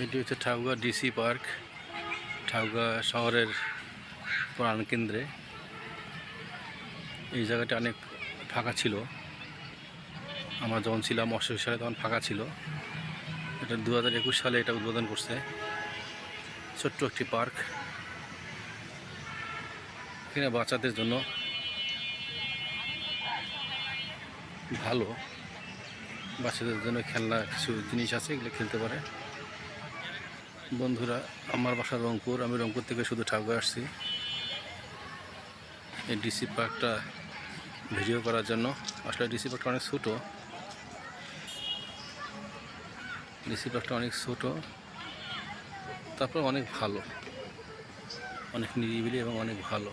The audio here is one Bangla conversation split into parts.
এটি হচ্ছে ঠাকুরগাঁ ডিসি পার্ক, ঠাকুরগাঁ শহরের প্রাণকেন্দ্রে। এই জায়গাটা অনেক ফাঁকা ছিল, আমরা যখন ছিলাম 88 সালে তখন ফাঁকা ছিল। এটা 2021 সালে এটা উদ্বোধন করছে। ছোট্ট একটি পার্ক, এখানে বাচ্চাদের জন্য ভালো, বাচ্চাদের জন্য খেলনা কিছু জিনিস আছে, এগুলো খেলতে পারে। বন্ধুরা, আমার বাসা রংপুর, আমি রংপুর থেকে শুধু ঠাকুরগাঁ আসছি এই ডিসি পার্কটা ভিডিও করার জন্য। আসলে ডিসি পার্কটা অনেক ছোটো, তারপর অনেক ভালো, অনেক নিরিবিলি এবং অনেক ভালো।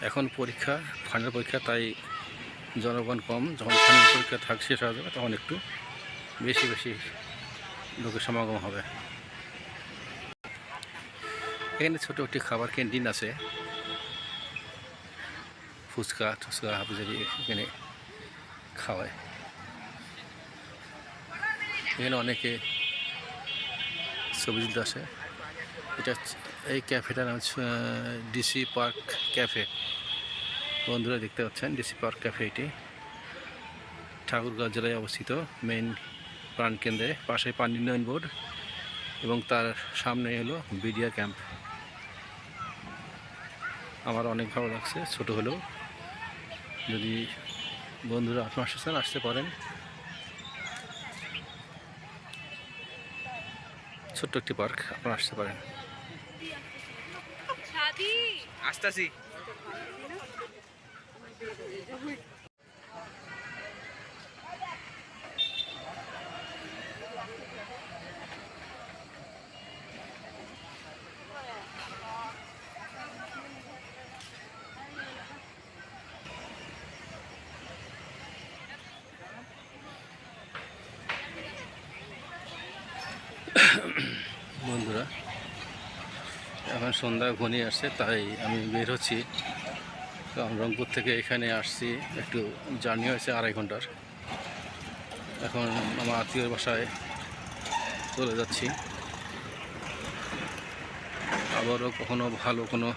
এখন পরীক্ষা, ফাইনাল পরীক্ষা, তাই জনগণ কম। যখন ফাইনাল পরীক্ষা শেষ হয়ে যাবে তখন একটু বেশি লোকের সমাগম হবে। এখানে ছোট একটি খাবার ক্যান্টিন আছে, ফুচকা হাফিজারি এখানে খাওয়ায়। এখানে অনেকে ছবি তুলতে আসে। এটা এই ক্যাফেটার নাম হচ্ছে ডিসি পার্ক ক্যাফে। বন্ধুরা দেখতে পাচ্ছেন ডিসি পার্ক ক্যাফে, এটি ঠাকুরগাঁ জেলায় অবস্থিত, মেইন প্রাণকেন্দ্রে। পাশে পানি উন্নয়ন বোর্ড এবং তার সামনে হলো বিডিআর ক্যাম্প। আমার অনেক ভালো লাগছে, ছোট হলেও। যদি বন্ধুরা আপনার আসতে আসতে পারেন, ছোট্ট একটি পার্ক, আপনারা আসতে পারেন। আসতেছি। বন্ধুরা, এখন সন্ধ্যা ঘনিয়ে আসছে, তাই আমি বের হচ্ছি। কারণ রংপুর থেকে এখানে আসছি, একটু জার্নি হয়েছে 2.5 ঘন্টার। এখন আমার আত্মীয়র বাসায় চলে যাচ্ছি। আবারও কখনো ভালো কোনো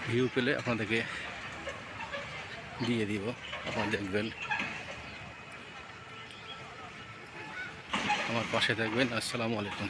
ভিউ পেলে আপনাদেরকে দিয়ে দিব, আপনারা দেখবেন। আমার পাশে থাকবেন। আসসালামু আলাইকুম।